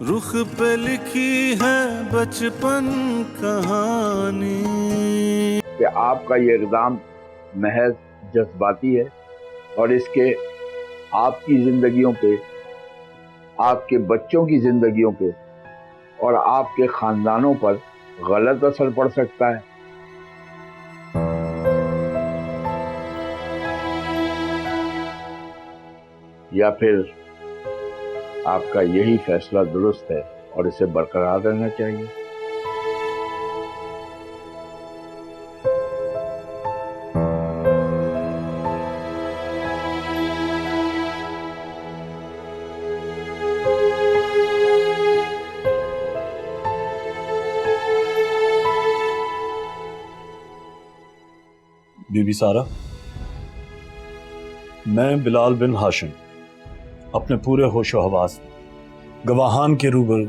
रुख पे लिखी है बचपन कहानी। कि आपका ये इक़दाम महज जज्बाती है और इसके आपकी जिंदगियों पे, आपके बच्चों की जिंदगियों पे और आपके खानदानों पर गलत असर पड़ सकता है। या फिर आपका यही फैसला दुरुस्त है और इसे बरकरार रहना चाहिए। बीबी सारा, मैं बिलाल बिन हाशिम अपने पूरे होशो हवास गवाहान के रूबरू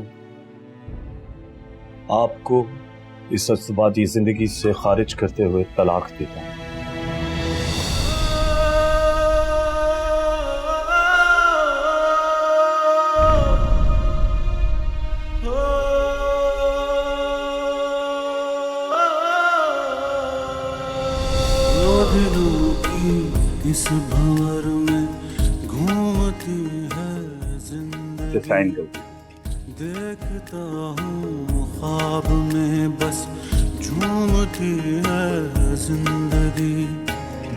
आपको इस जज्बाती जिंदगी से खारिज करते हुए तलाक देता हूं। दिलों की इस भंवर में घूमती है जिंदगी। साइन कर। देखता हूँ ख्वाब में बस झूमती है जिंदगी।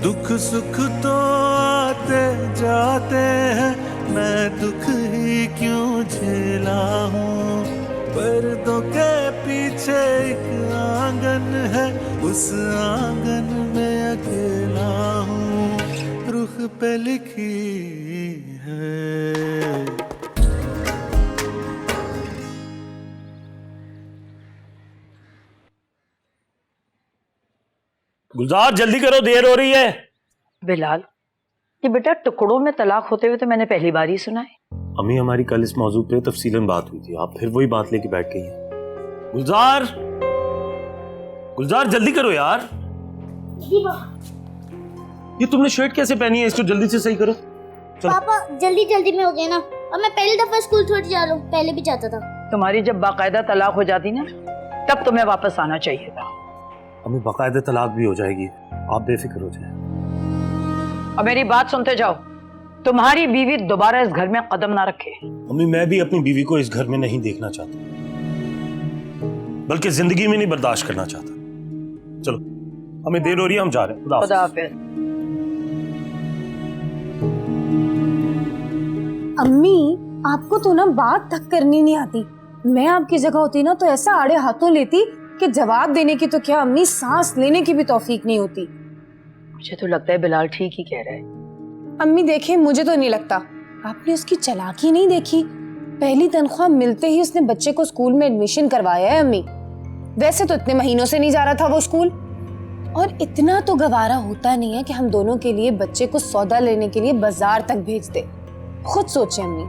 दुख सुख तो आते जाते हैं, मैं दुख ही क्यों झेला हूँ। पर्दों के पीछे एक आंगन है, उस आंगन में अकेला हूँ। रुख पे लिखी है। गुलजार जल्दी करो, देर हो रही है। बिलाल, ये बेटा टुकड़ों में तलाक होते हुए तो मैंने पहली बार ही सुना है। अम्मी, हमारी कल इस मौजू पे तफसीलन बात हुई थी, आप फिर वही बात लेके बैठ गई हैं। गुलजार, गुलजार जल्दी करो यार। ये तुमने शर्ट कैसे पहनी है? इसको जल्दी से सही करो। चलो। पापा जल्दी जल्दी में हो गया ना, और मैं पहली दफा स्कूल थोड़ी जा रहा हूँ, पहले भी जाता था। तुम्हारी जब बाकायदा तलाक हो जाती ना, तब तुम्हें वापस आना चाहिए था। अम्मी, बाकायदा तलाक भी हो जाएगी, आप बेफिक्र हो जाए। अब मेरी बात सुनते जाओ, तुम्हारी बीवी दोबारा इस घर में कदम ना रखे। अम्मी, मैं भी अपनी बीवी को इस घर में नहीं देखना चाहता, बल्कि जिंदगी में नहीं बर्दाश्त करना चाहता। चलो, हमें देर हो रही है, हम जा रहे हैं। खुदा हाफिज। अम्मी, आपको तो ना बात तक करनी नहीं आती। मैं आपकी जगह होती ना तो ऐसा आड़े हाथों लेती कि जवाब देने की तो क्या अम्मी, सांस लेने की भी तौफीक नहीं होती। मुझे तो लगता है बिलाल ठीक ही कह रहा है। अम्मी देखें, मुझे तो नहीं लगता। आपने उसकी चालाकी नहीं देखी? पहली तनख्वाह मिलते ही उसने बच्चे को स्कूल में एडमिशन करवाया है। अम्मी, वैसे तो इतने महीनों से नहीं जा रहा था वो स्कूल, और इतना तो गवारा होता नहीं है कि हम दोनों के लिए बच्चे को सौदा लेने के लिए बाजार तक भेज दे। खुद सोचें अम्मी।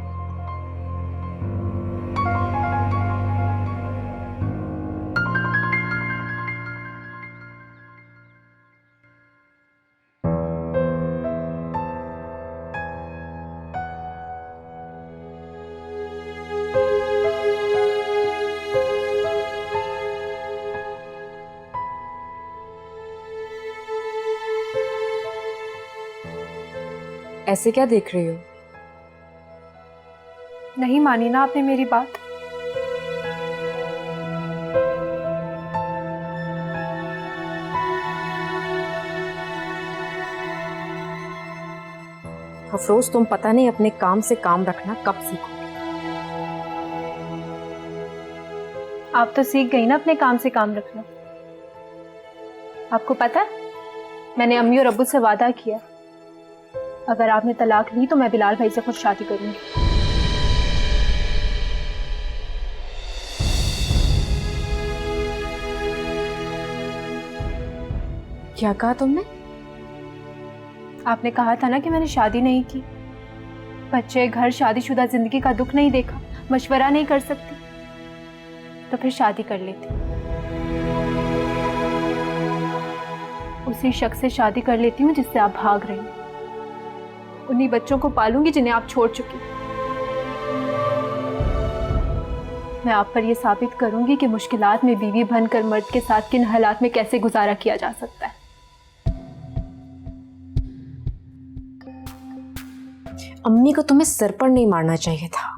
ऐसे क्या देख रही हो? नहीं मानी ना आपने मेरी बात? अफरोज, तुम पता नहीं अपने काम से काम रखना कब सीखोगे। आप तो सीख गई ना अपने काम से काम रखना। आपको पता है, मैंने अम्मी और अब्बू से वादा किया, अगर आपने तलाक ली तो मैं बिलाल भाई से खुद शादी करूंगी। क्या कहा तुमने? आपने कहा था ना कि मैंने शादी नहीं की, बच्चे, घर, शादीशुदा जिंदगी का दुख नहीं देखा, मशवरा नहीं कर सकती, तो फिर शादी कर लेती। उसी शख्स से शादी कर लेती हूँ जिससे आप भाग रही हैं। उन्हीं बच्चों को पालूंगी जिन्हें आप छोड़ चुकी। मैं आप पर यह साबित करूंगी कि मुश्किलात में बीवी बनकर मर्द के साथ किन हालात में कैसे गुजारा किया जा सकता है। अम्मी को तुम्हें सर पर नहीं मारना चाहिए था,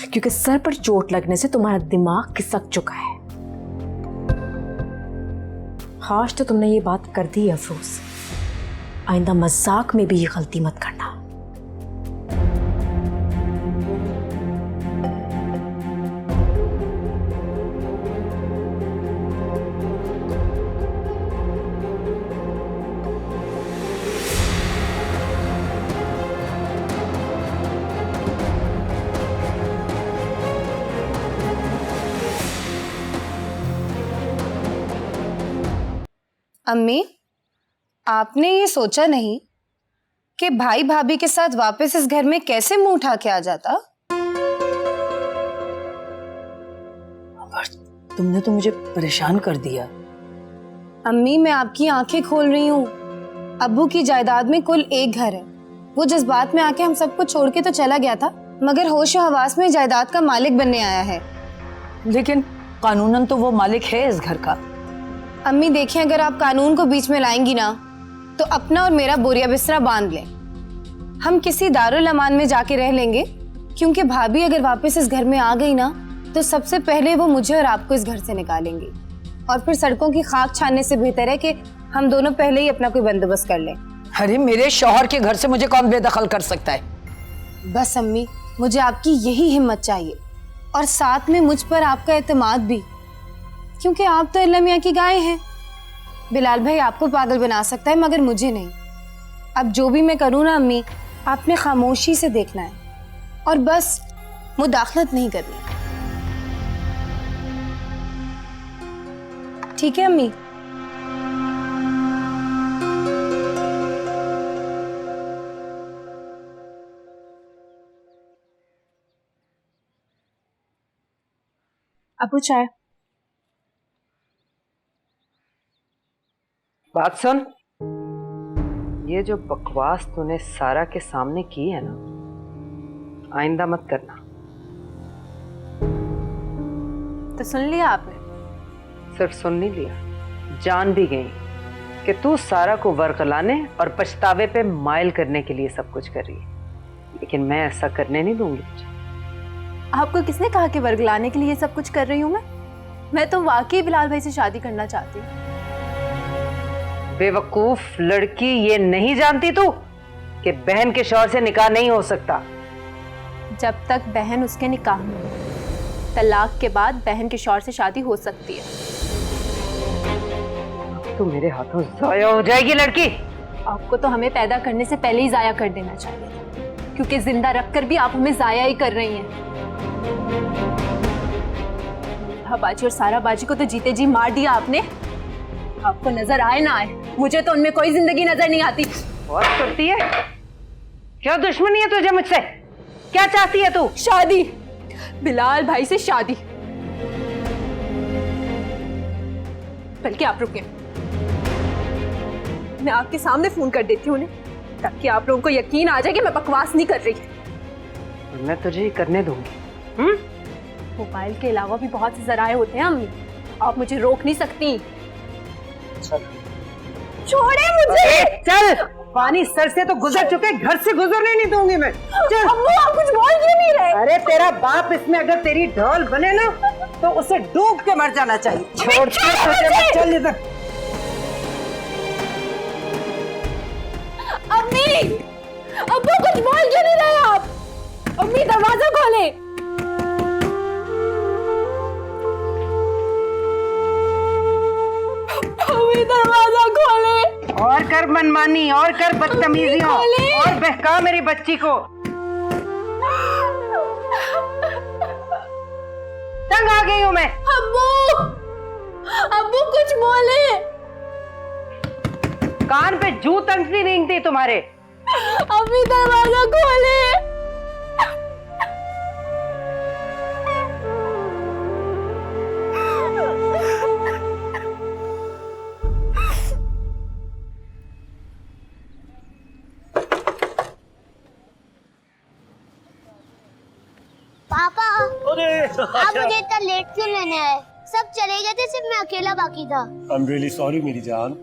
क्योंकि सर पर चोट लगने से तुम्हारा दिमाग खिसक चुका है। आज तो तुमने ये बात कर दी है अफरोज, आइंदा मजाक में भी ये गलती मत करना। अम्मी, आपने ये सोचा नहीं कि भाई भाभी के साथ वापस इस घर में कैसे मुंह उठा के आ जाता? तुमने तो मुझे परेशान कर दिया। अम्मी, मैं आपकी आंखें खोल रही हूँ। अब्बू की जायदाद में कुल एक घर है। वो जज्बात में आके हम सबको छोड़ के तो चला गया था, मगर होश हवास में जायदाद का मालिक बनने आया है। लेकिन कानूनन तो वो मालिक है इस घर का। अम्मी देखिए, अगर आप कानून को बीच में लाएंगी ना तो अपना और मेरा बोरिया बिस्तरा बांध लें। हम किसी दारुल अमान में जाके रह लेंगे, क्योंकि भाभी अगर वापस इस घर में आ गई ना तो सबसे पहले वो मुझे और आपको इस घर से निकालेंगी, और फिर सड़कों की खाक छानने से बेहतर है कि हम दोनों पहले ही अपना कोई बंदोबस्त कर लें। अरे मेरे शौहर के घर से मुझे कौन बेदखल कर सकता है? बस अम्मी, मुझे आपकी यही हिम्मत चाहिए, और साथ में मुझ पर आपका एतमाद भी, क्योंकि आप तो अल्लाह मियां की गाय हैं। बिलाल भाई आपको पागल बना सकता है, मगर मुझे नहीं। अब जो भी मैं करूँ ना अम्मी, आपने खामोशी से देखना है और बस मुदाखलत नहीं करनी। ठीक है अम्मी? अबू चाय। बात सुन, ये जो बकवास तूने सारा के सामने की है ना, आइंदा मत करना। तो सुन लिया आपने? सिर्फ सुन नहीं लिया, जान भी गई कि तू सारा को वरगलाने और पछतावे पे माइल करने के लिए सब कुछ कर रही है, लेकिन मैं ऐसा करने नहीं दूंगी तुझे। आपको किसने कहा कि वर्गलाने के लिए ये सब कुछ कर रही हूँ मैं तो वाकई बिलाल भाई से शादी करना चाहती हूँ। बेवकूफ लड़की, ये नहीं जानती तू कि बहन के शौहर से निकाह नहीं हो सकता। जब तक बहन उसके निकाह में है, तलाक के बाद बहन के शौहर से शादी हो सकती है। तू मेरे हाथों जाया हो जाएगी लड़की। आपको तो हमें पैदा करने से पहले ही जाया कर देना चाहिए, क्योंकि जिंदा रखकर भी आप हमें जाया ही कर रही हैं। बाजी और सारा बाजी को तो जीते जी मार दिया आपने। आपको नजर आए ना आए, मुझे तो उनमें कोई जिंदगी नजर नहीं आती। बहुत करती है, क्या दुश्मनी है तुझे मुझसे? क्या चाहती है तू? शादी, बिलाल भाई से शादी। बल्कि आप रुके, मैं आपके सामने फोन कर देती हूँ उन्हें, ताकि आप लोगों को यकीन आ जाए कि मैं बकवास नहीं कर रही। मैं तुझे ही करने दूंगी। मोबाइल के अलावा भी बहुत से जराए होते हैं अम्मी, आप मुझे रोक नहीं सकती। छोड़े मुझे। चल, पानी सर से तो गुजर चुके, घर से गुजरने नहीं दूंगी मैं। चल। अम्मू, आप कुछ बोल क्यों नहीं रहे? अरे तेरा बाप इसमें अगर तेरी ढोल बने ना तो उसे डूब के मर जाना चाहिए। छोड़ चल इधर। अम्मी, अब्बू कुछ बोल क्यों नहीं रहे आप? अम्मी दरवाजा खोले। अम्मी दरवाजा खोले। और कर मनमानी, और कर बदतमीजियां, और बहका मेरी बच्ची को। तंग आ गई हूं मैं। अब्बू, अब्बू कुछ बोले। कान पे जू तंगती रेंगती तुम्हारे। अम्मी दरवाजा खोले। पापा, अरे आप मुझे इतना लेट क्यों लेने आए? सब चले गए थे, सिर्फ मैं अकेला बाकी था। I'm really sorry मेरी जान,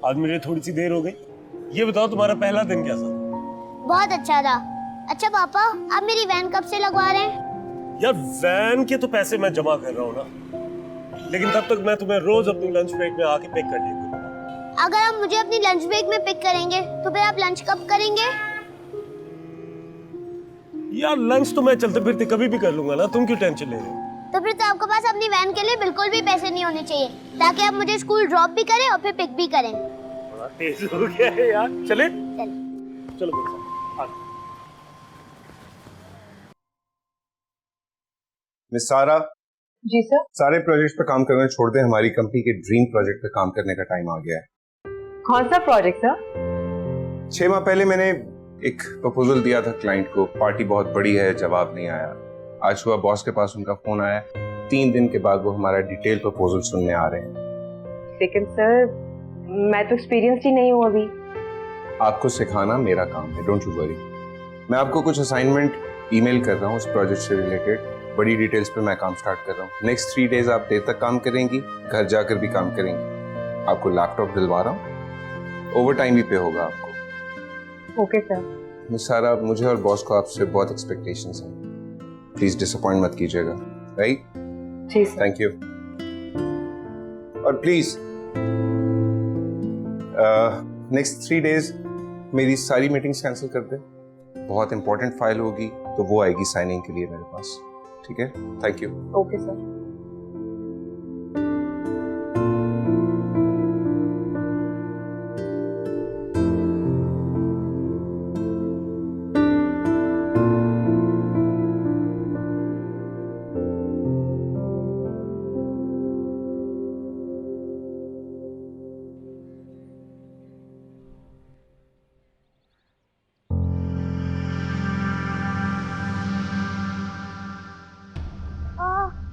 आज मुझे थोड़ी सी देर हो गई। ये बताओ तुम्हारा पहला दिन कैसा? बहुत अच्छा था। अच्छा पापा, आप मेरी वैन कब से लगवा रहे हैं? यार वैन के तो पैसे मैं जमा कर रहा हूँ ना, लेकिन तब तक मैं तुम्हें रोज अपनी लंच ब्रेक में आके पिक कर लेगा। अगर आप मुझे अपनी लंच ब्रेक में पिक करेंगे तो फिर आप लंच कब करेंगे? यार लंच तो मैं चलते फिरते कभी भी कर लूंगा ना, तुम क्यों टेंशन ले रहे हो? तो फिर तो आपके पास अपनी वैन के लिए बिल्कुल भी पैसे नहीं होने चाहिए, ताकि आप मुझे स्कूल ड्रॉप भी करें और फिर पिक भी करें। बड़ा तेज हो गया है यार। चले चलो मेरे साथ। आ। मिस सारा। जी सर। सारे प्रोजेक्ट पे काम करना छोड़ दें, हमारी कंपनी के ड्रीम प्रोजेक्ट पे काम करने का टाइम आ गया है। कौन सा प्रोजेक्ट सर? 6 माह पहले मैंने एक प्रपोजल दिया था क्लाइंट को, पार्टी बहुत बड़ी है, जवाब नहीं आया। आज सुबह बॉस के पास उनका फोन आया, 3 दिन के बाद वो हमारा डिटेल प्रपोजल सुनने आ रहे हैं। लेकिन सर मैं तो एक्सपीरियंस ही नहीं हूँ अभी। आपको सिखाना मेरा काम है, डोंट यू वरी। मैं आपको कुछ असाइनमेंट ईमेल कर रहा हूँ उस प्रोजेक्ट से रिलेटेड, बड़ी डिटेल्स पे मैं काम स्टार्ट कर रहा हूँ। नेक्स्ट 3 डेज आप देर तक काम करेंगी, घर जाकर भी काम करेंगी। आपको लैपटॉप दिलवा रहा हूँ, ओवर टाइम भी पे होगा आपको। Okay sir. मिस सारा, मुझे और बॉस को आपसे बहुत एक्सपेक्टेशंस हैं, प्लीज डिसअपॉइंट मत कीजिएगा, राइट? जी सर। Thank you. और प्लीज नेक्स्ट 3 डेज मेरी सारी मीटिंग्स कैंसिल कर दे, बहुत इंपॉर्टेंट फाइल होगी तो वो आएगी साइनिंग के लिए मेरे पास, ठीक है? Thank you. Okay sir.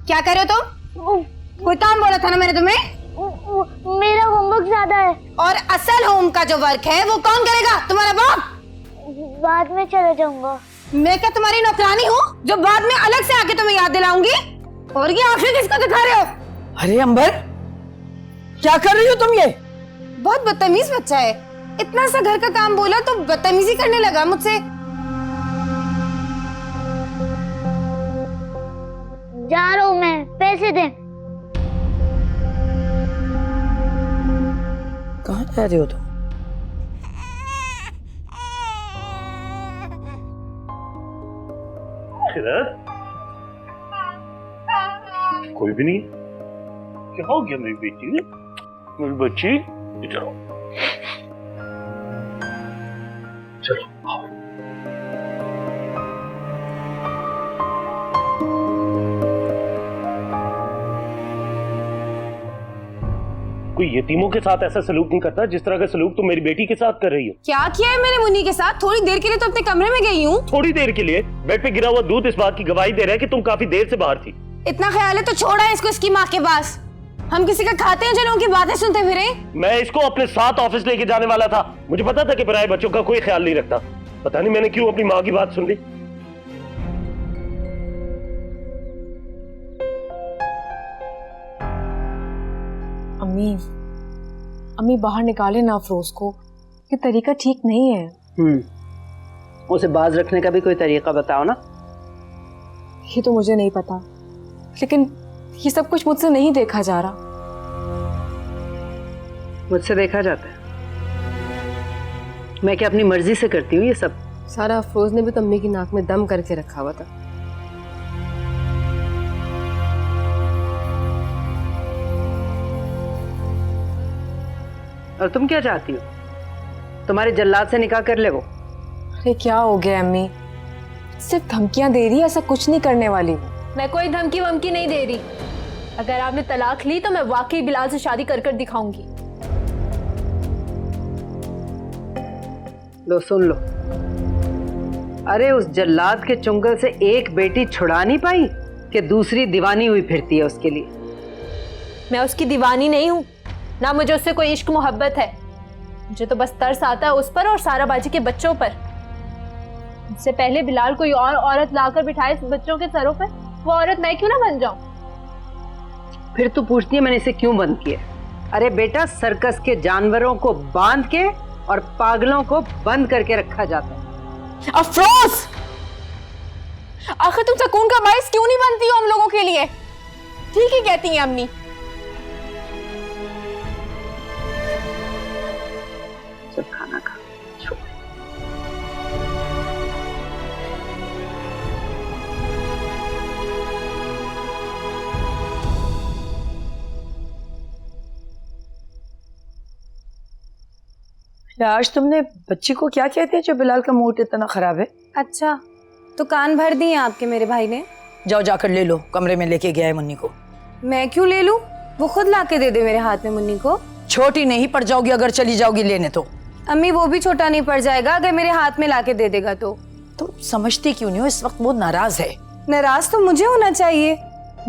क्या कर रहे हो तुम? कोई काम बोला था ना मैंने तुम्हें? मेरा होमवर्क ज्यादा है। और असल होम का जो वर्क है वो कौन करेगा? तुम्हारा बाप? बाद में चला जाऊंगा। मैं क्या तुम्हारी नौकरानी हूँ जो बाद में अलग से आके तुम्हें याद दिलाऊंगी? और ये आंखें किसको दिखा रहे हो? अरे अंबर, क्या कर रही हो तुम ये? बहुत बदतमीज बच्चा है, इतना सा घर का काम बोला तो बदतमीजी करने लगा मुझसे। जा रहा हूँ मैं, पैसे दे। कहाँ जा रही हो तुम? कोई भी नहीं। क्या हो गया मेरी बेटी? मेरी बच्ची इधर आओ। चलो आओ। कोई यतीमों के साथ ऐसा सलूक नहीं करता जिस तरह का सलूक तुम मेरी बेटी के साथ कर रही हो। क्या किया है मेरे मुन्नी के साथ? थोड़ी देर के लिए तो अपने कमरे में गई हूँ। थोड़ी देर के लिए? बेड पे गिरा हुआ दूध इस बात की गवाही दे रहा है कि तुम काफी देर से बाहर थी। इतना ख्याल है तो छोड़ा है इसको इसकी माँ के पास। हम किसी का खाते हैं जो लोगों की बातें सुनते फिरे। मैं इसको अपने साथ ऑफिस लेके जाने वाला था, मुझे पता था कि पराये बच्चों का कोई ख्याल नहीं रखता। पता नहीं मैंने क्यों अपनी माँ की बात सुन ली। अम्मी बाहर निकाले ना अफरोज को, ये तरीका ठीक नहीं है। उसे बाज रखने का भी कोई तरीका बताओ ना। ये तो मुझे नहीं पता, लेकिन ये सब कुछ मुझसे नहीं देखा जा रहा। मुझसे देखा जाता है? मैं क्या अपनी मर्जी से करती हूँ ये सब? सारा अफरोज ने भी तो अम्मी की नाक में दम करके रखा हुआ था। और तुम क्या चाहती हो? तुम्हारे जल्लाद से निकाह कर ले वो। अरे क्या हो गया अम्मी, सिर्फ धमकियां दे रही है, ऐसा कुछ नहीं करने वाली। मैं कोई धमकी वमकी नहीं दे रही। अगर आपने तलाक ली तो मैं वाकई बिलाल से शादी कर कर दिखाऊंगी। लो सुन लो, अरे उस जल्लाद के चुंगल से एक बेटी छुड़ा नहीं पाई कि दूसरी दीवानी हुई फिरती है उसके लिए। मैं उसकी दीवानी नहीं हूँ, ना मुझे उससे कोई इश्क मोहब्बत है। मुझे तो बस तरस आता है उस पर और सारा बाजी के बच्चों पर। इससे पहले बिलाल कोई और औरत लाकर बिठाए इस बच्चों के सरों पर, वो औरत मैं क्यों ना बन जाऊं? फिर तू पूछती है मैंने इसे क्यों बंद किया? अरे बेटा, सर्कस के जानवरों को बांध के और पागलों को बंद करके रखा जाता है। अफरोज, आखिर तुम सुकून का बाइस क्यों नहीं बनती हो हम लोगों के लिए? ठीक ही कहती हैं अम्मी। जब खाना खा छोड़। आज तुमने बच्ची को क्या कहते हैं जो बिलाल का मूड इतना खराब है? अच्छा, तो कान भर दिए आपके मेरे भाई ने? जाओ जाकर ले लो, कमरे में लेके गया है मुन्नी को। मैं क्यों ले लूं? वो खुद लाके दे दे मेरे हाथ में मुन्नी को। छोटी नहीं पड़ जाओगी अगर चली जाओगी लेने तो। अम्मी, वो भी छोटा नहीं पड़ जाएगा अगर मेरे हाथ में लाके दे देगा तो। तुम समझती क्यों नहीं हो? इस वक्त वो नाराज है। नाराज तो मुझे होना चाहिए,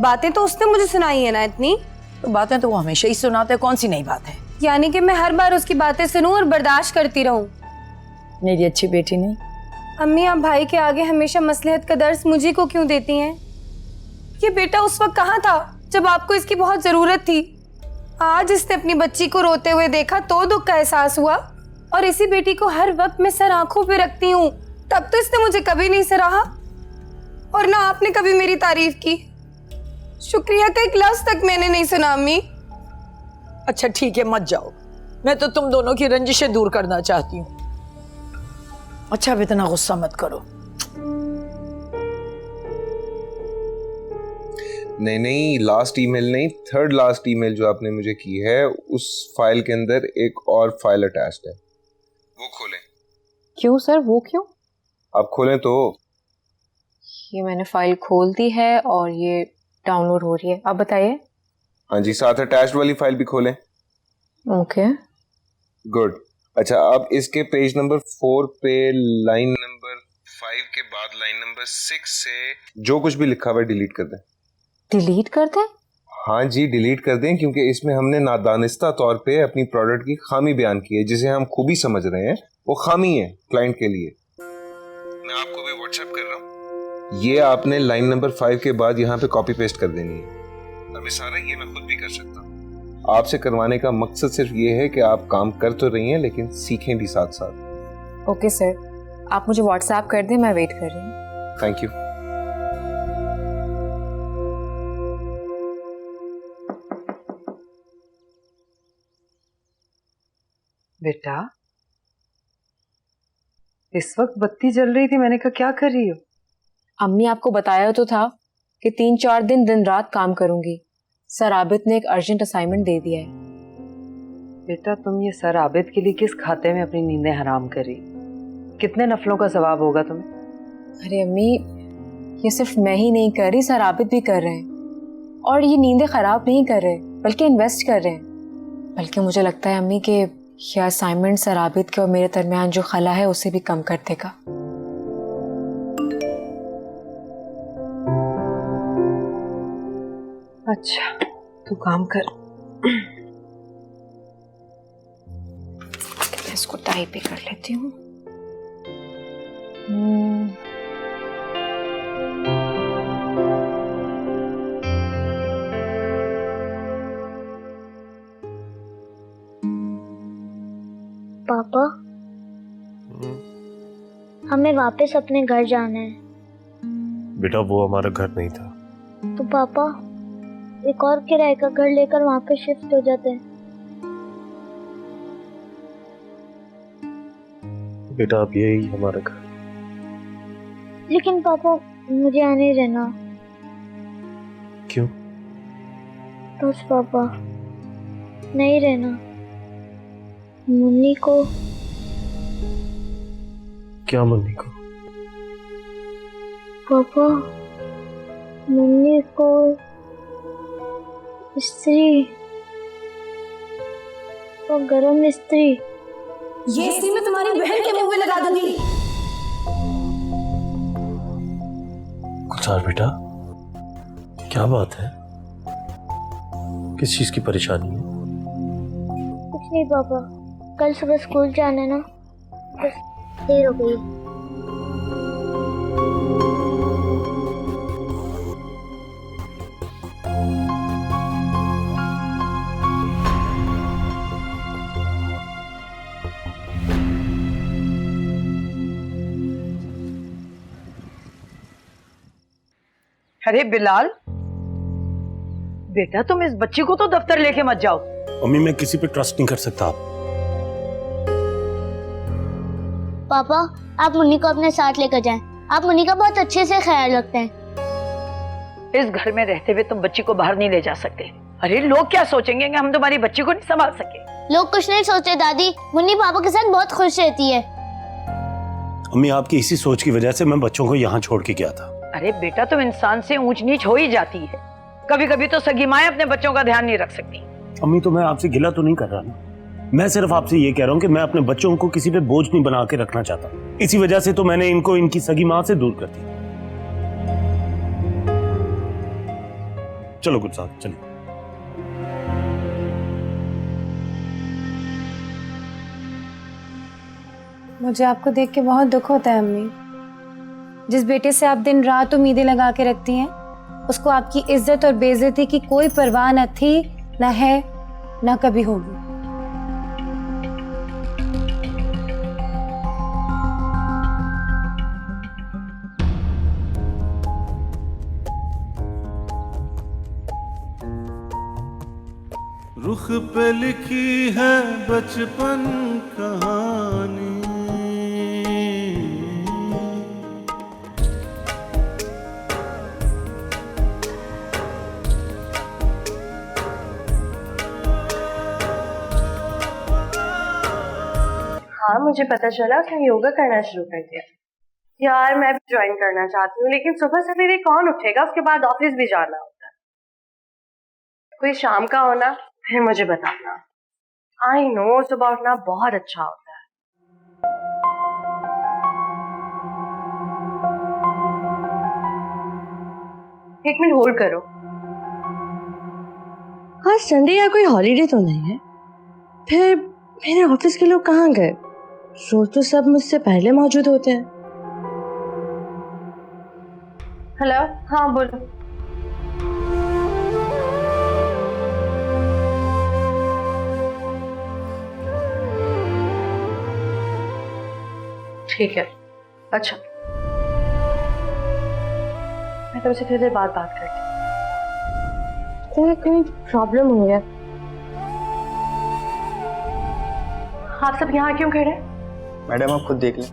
बातें तो उसने मुझे सुनाई है ना इतनी। तो बातें तो वो हमेशा ही सुनाते हैं, कौन सी नई बात है? यानी कि मैं हर बार उसकी बातें सुनूं और बर्दाश्त करती रहूं? मेरी अच्छी बेटी नहीं। अम्मी, आप भाई के आगे हमेशा मसलहत का दर्स मुझे को क्यों देती हैं? ये बेटा उस वक्त कहाँ था जब आपको इसकी बहुत जरूरत थी? आज इसने अपनी बच्ची को रोते हुए देखा तो दुख का एहसास हुआ, और इसी बेटी को हर वक्त मैं सर आंखों पे रखती हूँ। तब तो इसने मुझे कभी नहीं सराहा और ना आपने कभी मेरी तारीफ की। शुक्रिया का एक लफ्ज तक मैंने नहीं सुना अम्मी। अच्छा ठीक है, मत जाओ, मैं तो तुम दोनों की रंजिशें दूर करना चाहती हूँ। अच्छा अब इतना गुस्सा मत करो। नहीं, लास्ट ईमेल नहीं, थर्ड लास्ट ईमेल जो आपने मुझे की है उस फाइल के अंदर एक और फाइल अटैच्ड है, वो खोलें। क्यों सर, वो क्यों? आप खोलें तो। ये मैंने फाइल खोल दी है और ये डाउनलोड हो रही है, आप बताइए। हाँ जी, साथ अटैच्ड वाली फाइल भी खोलें। Okay, good. अच्छा, अब इसके पेज नंबर 4 पे लाइन नंबर 5 के बाद लाइन नंबर 6 से जो कुछ भी लिखा हुआ है डिलीट कर दें। डिलीट कर दें? हाँ जी, डिलीट कर दें, क्योंकि इसमें हमने नादानिस्ता तौर पे अपनी प्रोडक्ट की खामी बयान की है, जिसे हम खूबी समझ रहे हैं वो खामी है क्लाइंट के लिए। मैं आपको भी व्हाट्सएप कर रहा हूँ, ये आपने लाइन नंबर 5 के बाद यहाँ पे कॉपी पेस्ट कर देनी है। अभी सारा ये मैं खुद भी कर सकता हूँ। आपसे करवाने का मकसद सिर्फ ये है कि आप काम कर तो रही हैं लेकिन सीखें भी साथ साथ। ओके सर, आप मुझे व्हाट्सएप कर दें, मैं वेट कर रही हूँ। Thank you. बेटा, इस वक्त बत्ती जल रही थी, मैंने कहा क्या कर रही हो? अम्मी, आपको बताया तो था कि 3-4 दिन रात काम करूंगी। सर आबिद ने एक अर्जेंट असाइनमेंट दे दिया है। बेटा, तुम ये सर आबिद के लिए किस खाते में अपनी नींदें हराम करी? कितने नफलों का सवाब होगा तुम्हें? अरे अम्मी, ये सिर्फ मैं ही नहीं कर रही, सर आबिद भी कर रहे हैं। और ये नींदें खराब नहीं कर रहे बल्कि इन्वेस्ट कर रहे हैं। बल्कि मुझे लगता है अम्मी कि यह असाइनमेंट सर आबिद के और मेरे दरमियान जो खला है उसे भी कम कर देगा। अच्छा, तू काम कर। इसको टाई पे कर लेती हूँ। पापा, हमें वापस अपने घर जाना है। बेटा, वो हमारा घर नहीं था। तो पापा, एक और किराए का घर लेकर वहाँ पे शिफ्ट हो जाते हैं। बेटा, अब यही हमारा घर। लेकिन पापा, मुझे यहाँ नहीं रहना। क्यों? बस पापा, नहीं रहना। मुन्नी को। क्या मुन्नी को? पापा, मुन्नी को स्त्री, वो गरम स्त्री। ये स्त्री मैं तुम्हारी बहन के मुंह में लगा दूंगी। गुलजार बेटा, क्या बात है? किस चीज की परेशानी है? कुछ नहीं पापा, कल सुबह स्कूल जाना है ना, बस देर हो गई। अरे बिलाल, बेटा तुम इस बच्ची को तो दफ्तर लेके मत जाओ। अम्मी मैं किसी पे ट्रस्ट नहीं कर सकता। पापा, आप मुन्नी को अपने साथ लेकर जाएं। आप मुन्नी का बहुत अच्छे से ख्याल रखते हैं। इस घर में रहते हुए तुम बच्ची को बाहर नहीं ले जा सकते। अरे लोग क्या सोचेंगे कि हम तुम्हारी बच्ची को नहीं संभाल सके। लोग कुछ नहीं सोचते दादी, मुन्नी पापा के साथ बहुत खुश रहती है। अम्मी आपकी इसी सोच की वजह से मैं बच्चों को यहाँ छोड़ के गया था। अरे बेटा, तुम इंसान से ऊंच नीच हो ही जाती है। कभी कभी तो सगी माएं अपने बच्चों का ध्यान नहीं रख सकती। अम्मी तो मैं आपसे गिला तो नहीं कर रहा ना, मैं सिर्फ आपसे ये कह रहा हूँ कि मैं अपने बच्चों को किसी पे बोझ नहीं बना के रखना चाहता। इसी वजह से तो मैंने इनको इनकी सगी माँ से दूर कर दिया। चलो गुलजार चलिए। मुझे आपको देख के बहुत दुख होता है अम्मी। जिस बेटे से आप दिन रात उम्मीदें लगा के रखती हैं, उसको आपकी इज्जत और बेइज्जती की कोई परवाह न थी, न है, न कभी होगी। रुख पे लिखी है बचपन कहानी, हाँ मुझे पता चला उसने योगा करना शुरू कर दिया। यार मैं भी ज्वाइन करना चाहती हूँ, लेकिन सुबह सवेरे कौन उठेगा, उसके बाद ऑफिस भी जाना होता है। कोई शाम का होना फिर मुझे बताना। आई नो सुबह उठना बहुत अच्छा होता है। एक मिनट होल्ड करो। हाँ संडे या कोई हॉलीडे तो नहीं है। फिर मेरे ऑफिस के लोग कहाँ गए? रोज तो सब मुझसे पहले मौजूद होते हैं। हेलो, हाँ बोलो। ठीक है, अच्छा मैं तुमसे थोड़ी देर बाद बात करती हूँ। कोई प्रॉब्लम हो गया? आप सब यहाँ क्यों खड़े हैं? मैडम आप खुद देख लें।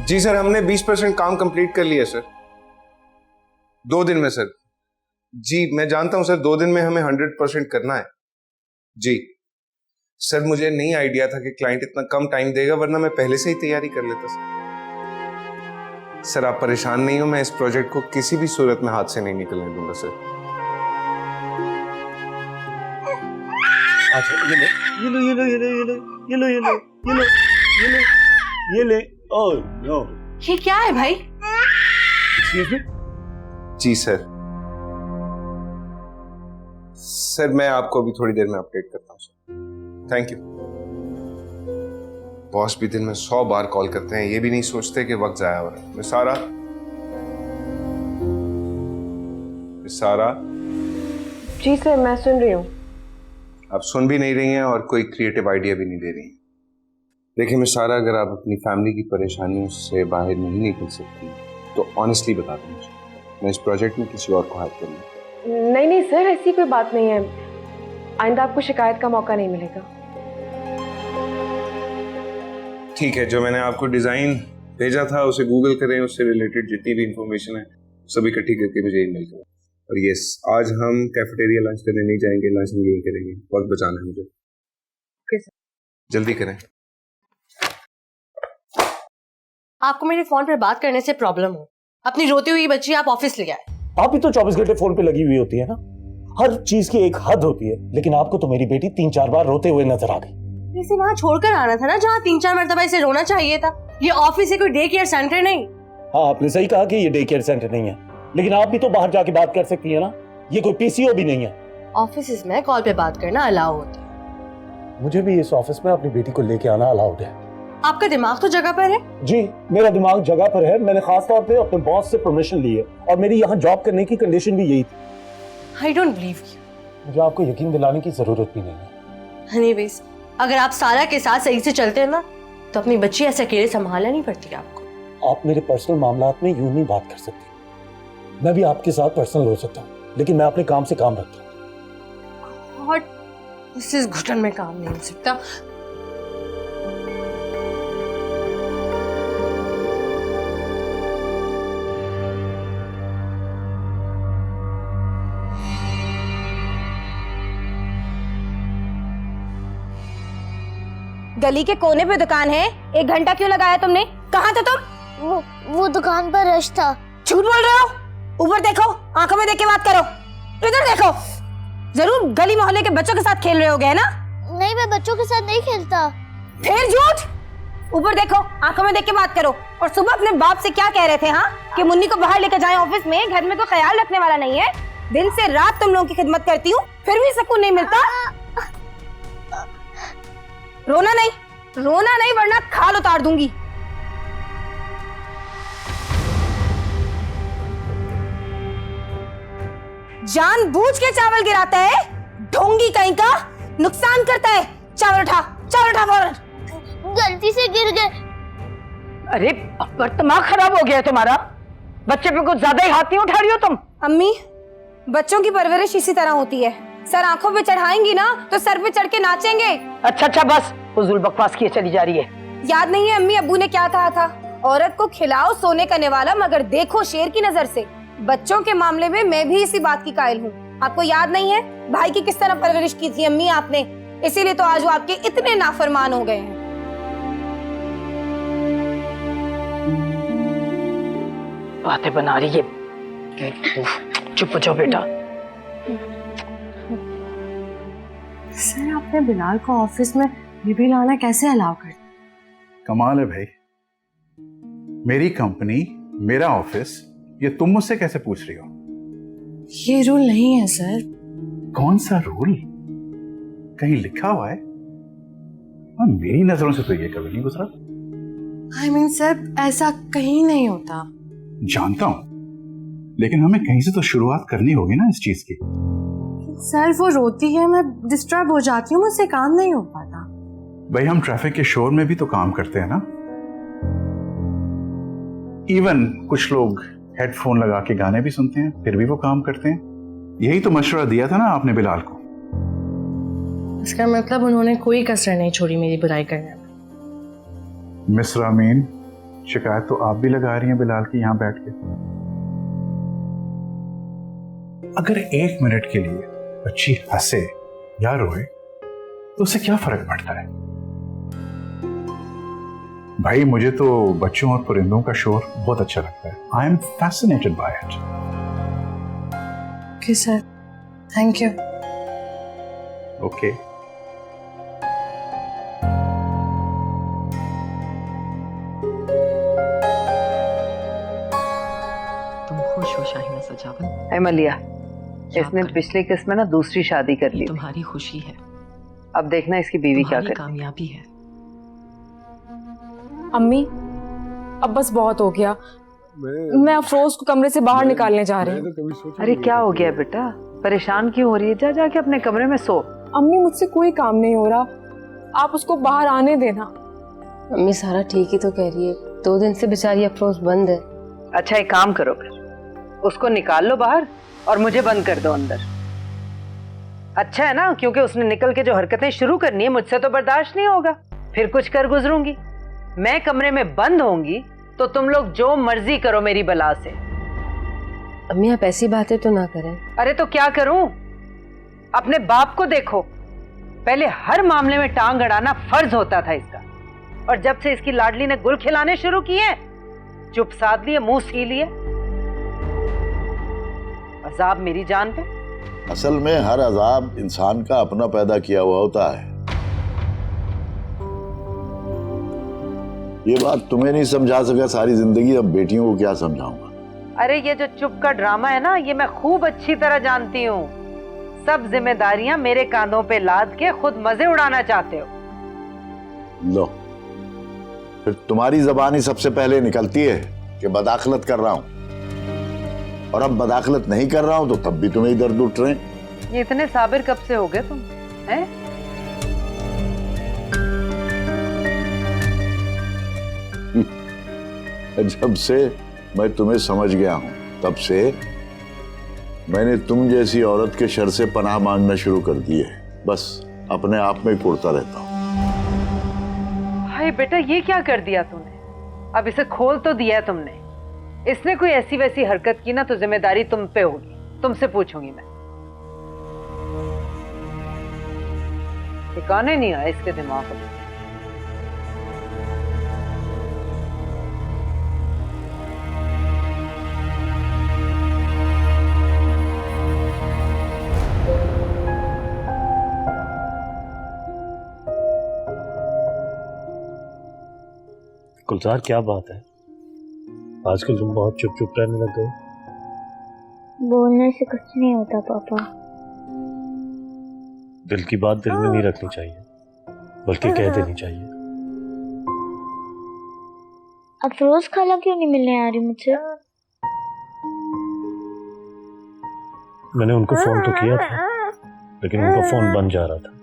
जी सर, हमने 20% काम कंप्लीट कर लिया सर, 2 दिन में सर। जी मैं जानता हूं सर, 2 दिन में हमें 100% करना है। जी सर, मुझे नहीं आइडिया था कि क्लाइंट इतना कम टाइम देगा, वरना मैं पहले से ही तैयारी कर लेता सर। सर आप परेशान नहीं हो, मैं इस प्रोजेक्ट को किसी भी सूरत में हाथ से नहीं निकलने दूंगा सर। अच्छा ये लो ये लो ये लो ये लो ये लो ये लो ये लो ये लो ये ले। ओह नो, ये क्या है भाई? जी सर। सर मैं आपको अभी थोड़ी देर में अपडेट करता हूँ सर। Thank you. बॉस भी दिन में 100 बार कॉल करते हैं, ये भी नहीं सोचते कि वक्त जाया हो रहा है। सारा जी सर मैं सुन रही हूँ। आप सुन भी नहीं रही हैं और कोई क्रिएटिव आइडिया भी नहीं दे रही हैं। देखिए मिस सारा, अगर आप अपनी फैमिली की परेशानियों से बाहर नहीं निकल सकती तो ऑनेस्टली बता दें मुझे, मैं इस प्रोजेक्ट में किसी और को हेल्प करूँगा। नहीं नहीं सर, ऐसी कोई बात नहीं है। आइंदा आपको शिकायत का मौका नहीं मिलेगा। ठीक है, जो मैंने आपको डिजाइन भेजा था उसे गूगल करें, उससे रिलेटेड जितनी भी इंफॉर्मेशन है सब इकट्ठी करके मुझे ईमेल करें। और यस, आज हम कैफेटेरिया लंच करने नहीं जाएंगे, लंच हम यहीं करेंगे। वक्त बचाना है मुझे। Okay sir. जल्दी करें। आपको मेरे फोन पर बात करने से प्रॉब्लम हो, अपनी रोती हुई बच्ची आप ऑफिस ले आए। आप भी तो 24 घंटे फोन पे लगी हुई होती है ना। हर चीज की एक हद होती है, लेकिन आपको तो मेरी बेटी 3-4 बार रोते हुए नजर आ गई। इसे वहाँ छोड़कर आना था ना, जहाँ 3-4 मरतबा इसे रोना चाहिए था। ये ऑफिस है, कोई डे केयर सेंटर नहीं। हाँ, आपने सही कहा कि ये डे केयर सेंटर नहीं है, लेकिन आप भी तो बाहर जाके बात कर सकती है ना। ये कोई पीसीओ भी नहीं है। ऑफिस में कॉल पे बात करना अलाउ होता है। मुझे भी इस ऑफिस में अपनी बेटी को लेके आना अलाउड है। आपका दिमाग तो जगह पर है। जी, मेरा दिमाग जगह पर है। मैंने खास तौर पे अपने बॉस से परमिशन ली है और मेरी यहाँ जॉब करने की कंडीशन भी यही थी। I don't believe you. मुझे आपको यकीन दिलाने की जरूरत भी नहीं है। एनीवेज, अगर आप सारा के साथ सही से चलते हैं ना, तो अपनी बच्ची ऐसे अकेले संभालना नहीं पड़ती आपको। आप मेरे पर्सनल मामलात में यूं नहीं बात कर सकती। मैं भी आपके साथ पर्सनल हो सकता हूँ, लेकिन मैं अपने काम से काम रखता हूँ। और इस घुटन में काम नहीं हो सकता। गली के कोने पे दुकान है, 1 घंटा क्यों लगाया तुमने? कहाँ थे तुम? वो दुकान पर रश था। झूठ बोल रहे हो। ऊपर देखो, आंखों में देख के बात करो। इधर देखो, जरूर गली मोहल्ले के बच्चों के साथ खेल रहे होगे, है ना? नहीं, मैं बच्चों के साथ नहीं खेलता। फिर झूठ। ऊपर देखो, आंखों में देख के बात करो। और सुबह अपने बाप से क्या कह रहे थे? हाँ, कि मुन्नी को बाहर लेकर जाएं ऑफिस में, घर में तो ख्याल रखने वाला नहीं है। दिन से रात तुम लोगों की खिदमत करती हूँ, फिर भी सुकून नहीं मिलता। रोना नहीं, वरना खाल उतार दूंगी। जानबूझ के चावल गिराता है, ढोंगी कहीं का, नुकसान करता है। चावल उठा फौरन। गलती से गिर गए। अरे पर दिमाग खराब हो गया है तुम्हारा। बच्चे पे कुछ ज्यादा ही हाथ नहीं उठा रही हो तुम? अम्मी, बच्चों की परवरिश इसी तरह होती है। सर आंखों पे चढ़ाएंगी ना, तो सर पे चढ़ के नाचेंगे। अच्छा बस, फुजूल बकवास किए चली जा रही है। याद नहीं है अम्मी अब्बू ने क्या कहा था? औरत को खिलाओ सोने का निवाला, मगर देखो शेर की नजर से। बच्चों के मामले में मैं भी इसी बात की कायल हूँ। आपको याद नहीं है भाई की किस तरह परवरिश की थी अम्मी आपने? इसीलिए तो आज वो आपके इतने नाफरमान हो गए हैं। बातें बना रही है। चुप हो जाओ बेटा। सर, आपने बिलाल को ऑफिस में ये भी लाना कैसे अलाउ कर? कमाल है भाई, मेरी कंपनी, मेरा ऑफिस, ये तुम मुझसे कैसे पूछ रही हो? ये रूल नहीं है सर। कौन सा रूल? कहीं लिखा हुआ है? और मेरी नजरों से तो ये कभी नहीं गुजरा। आई मीन सर, ऐसा कहीं नहीं होता। जानता हूं, लेकिन हमें कहीं से तो शुरुआत करनी होगी ना इस चीज की। सर वो रोती है, मैं डिस्टर्ब हो जाती हूँ, मुझसे काम नहीं हो पाता। भाई हम ट्रैफिक के शोर में भी तो काम करते हैं ना। इवन कुछ लोग हेडफोन लगा के गाने भी सुनते हैं, फिर भी वो काम करते हैं। यही तो मशवरा दिया था ना आपने बिलाल को। इसका मतलब उन्होंने कोई कसर नहीं छोड़ी मेरी बुराई करने में। मिस रामीन, शिकायत तो आप भी लगा रही हैं बिलाल की यहाँ बैठ के। अगर 1 मिनट के लिए बच्ची हंसे या रोए तो उससे क्या फर्क पड़ता है? भाई मुझे तो बच्चों और परिंदों का शोर बहुत अच्छा लगता है। I am fascinated by it. Okay sir, thank you. Okay. तुम खुश हो शाहिना सजावत? ऐ मलिया, इसने पिछली किस्त में ना दूसरी शादी कर ली। तुम्हारी खुशी है। अब देखना इसकी बीवी क्या करे। कामयाबी है। अम्मी, अब बस बहुत हो गया। मैं अफरोज को कमरे से बाहर निकालने जा रही हूँ। अरे क्या हो गया बेटा, परेशान क्यों हो रही है? जा जाके अपने कमरे में सो। अम्मी मुझसे कोई काम नहीं हो रहा, आप उसको बाहर आने देना। अम्मी सारा ठीक ही तो कह रही है, 2 दिन से बेचारी अफरोज बंद है। अच्छा एक काम करो, फिर उसको निकाल लो बाहर और मुझे बंद कर दो अंदर। अच्छा है ना, क्योंकि उसने निकल के जो हरकतें शुरू करनी है मुझसे तो बर्दाश्त नहीं होगा। फिर कुछ कर गुजरूंगी। मैं कमरे में बंद होंगी तो तुम लोग जो मर्जी करो मेरी बला से। अम्मी आप ऐसी बातें तो ना करें। अरे तो क्या करूं? अपने बाप को देखो, पहले हर मामले में टांग अड़ाना फर्ज होता था इसका, और जब से इसकी लाडली ने गुल खिलाने शुरू किए चुप साध लिए, मुंह सी लिए। अजाब मेरी जान पे। असल में हर अजाब इंसान का अपना पैदा किया हुआ होता है। ये बात तुम्हें नहीं समझा सका सारी जिंदगी, अब बेटियों को क्या समझाऊंगा। अरे ये जो चुप का ड्रामा है ना, ये मैं खूब अच्छी तरह जानती हूँ। सब जिम्मेदारियां मेरे कांधों पे लाद के खुद मजे उड़ाना चाहते हो। लो, फिर तुम्हारी जबान ही सबसे पहले निकलती है कि बदाखलत कर रहा हूं, और अब बदाखलत नहीं कर रहा हूं तो तब भी तुम्हें दर्द उठ रहे हैं। ये इतने साबिर कब से हो गए तुम, हैं? जब से मैं तुम्हें समझ गया हूं तब से मैंने तुम जैसी औरत के शर से पनाह मांगना शुरू कर दी है। बस अपने आप में कुड़ता रहता हूं। भाई बेटा, ये क्या कर दिया तूने? अब इसे खोल तो दिया है तुमने। इसने कोई ऐसी वैसी हरकत की ना तो जिम्मेदारी तुम पे होगी, तुमसे पूछूंगी मैं। ठिकाने नहीं आया इसके दिमाग में। गुलजार, क्या बात है? आजकल तुम बहुत चुप चुप रहने लग गए। बोलने से कुछ नहीं होता पापा। दिल की बात दिल में नहीं रखनी चाहिए, बल्कि कह देनी चाहिए। अब रोज खाला क्यों नहीं मिलने आ रही मुझसे? मैंने उनको फोन तो किया था, लेकिन उनका फोन बंद जा रहा था।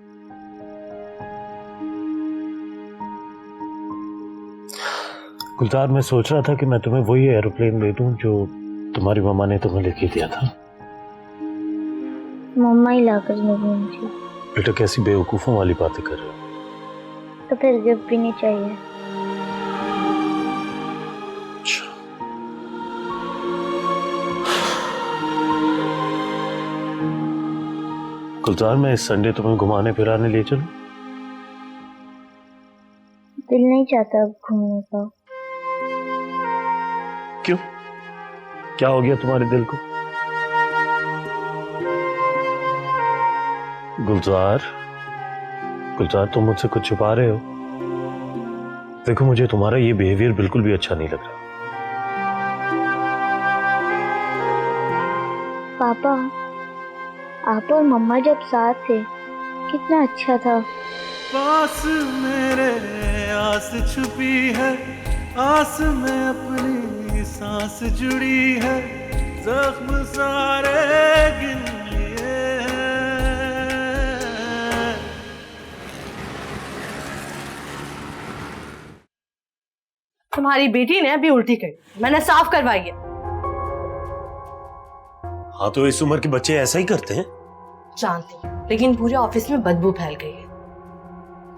गुलजार, मैं सोच रहा था कि मैं तुम्हें वही एरोप्लेन दे दूं जो तुम्हारी मम्मा ने तुम्हें लेके दिया था। मम्मा ही लाकर देगी मुझे। बेटा, कैसी बेवकूफों वाली बातें कर रहे हो। तो फिर गिफ्ट भी नहीं चाहिए? गुलजार, मैं इस संडे तुम्हें घुमाने फिराने ले चलूं? दिल नहीं चाहता अब घूमने का। क्यों? क्या हो गया तुम्हारे दिल को? गुलजार, गुलजार, तुम मुझसे कुछ छुपा रहे हो। देखो, मुझे तुम्हारा ये बिहेवियर बिल्कुल भी अच्छा नहीं लग रहा। पापा, आप और मम्मा जब साथ थे कितना अच्छा था। पास मेरे आस छुपी है, आस में अपनी सांस जुड़ी है, जख्म सारे गिन लिए हैं। तुम्हारी बेटी ने अभी उल्टी करी, मैंने साफ करवाई है। हाँ, तो इस उम्र के बच्चे ऐसा ही करते हैं। जानती, लेकिन पूरे ऑफिस में बदबू फैल गई है।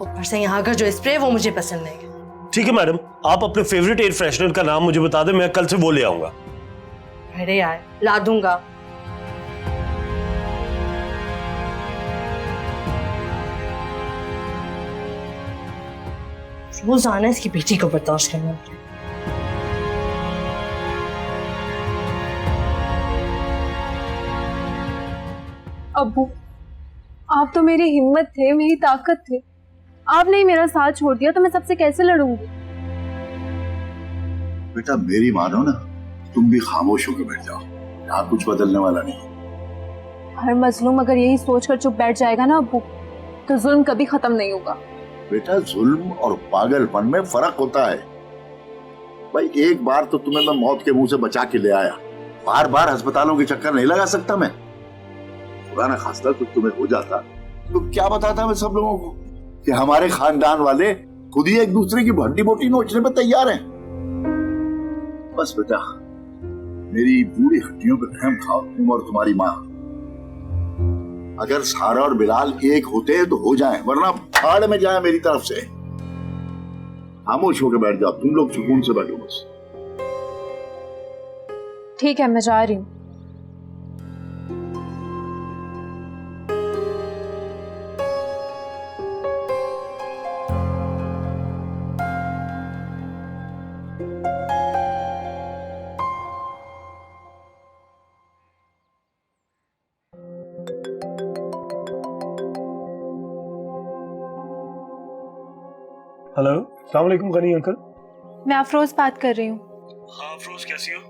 ऊपर से यहाँ का जो स्प्रे वो मुझे पसंद नहीं है। ठीक है मैडम, आप अपने फेवरेट एयर फ्रेशनर का नाम मुझे बता दें, मैं कल से वो ले आऊंगा। अरे यार, ला दूंगा। रोजाना इसकी बेटी को बर्दाश्त करना पड़ेगा। अब्बू, आप तो मेरी हिम्मत थे, मेरी ताकत थे। आपने ही मेरा साथ छोड़ दिया तो मैं सबसे कैसे लड़ूंगी? बेटा, मेरी मानो ना, तुम भी खामोश होकर बैठ जाओ। यहाँ कुछ बदलने वाला नहीं। हर मजलूम अगर यही सोचकर चुप बैठ जाएगा ना अब्बू, तो जुल्म कभी खत्म नहीं होगा। बेटा, जुल्म और पागलपन में फर्क होता है। भाई, एक बार तो तुम्हें मैं मौत के मुंह से बचा के ले आया, बार बार अस्पतालों के चक्कर नहीं लगा सकता मैं। खुदा ना खास्ता कुछ तुम्हें हो जाता तो क्या बताता मैं सब लोगों को कि हमारे खानदान वाले खुद ही एक दूसरे की हड्डी बोटी नोचने पर तैयार हैं। बस बेटा, मेरी बूढ़ी हड्डियों पर रहम खाओ तुम और तुम्हारी माँ। अगर सारा और बिलाल एक होते तो हो जाएं, वरना फाड़ में जाए मेरी तरफ से। खामोश होकर बैठ जाओ, तुम लोग सुकून से बैठो बस। ठीक है, मैं जा रही हूँ। हेलो, अस्सलाम वालेकुम गनी अंकल। मैं अफरोज बात कर रही हूँ। हाँ अफरोज, कैसी हो?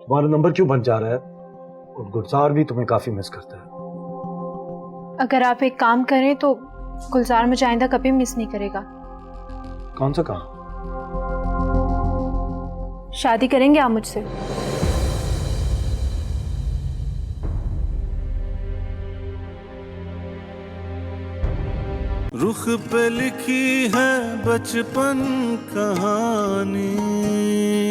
तुम्हारा नंबर क्यों बंद जा रहा है? और गुलजार भी तुम्हें काफी मिस करता है। अगर आप एक काम करें तो गुलजार मुझे आइंदा कभी मिस नहीं करेगा। कौन सा काम? शादी करेंगे आप मुझसे? रुख पे लिखी है बचपन कहानी।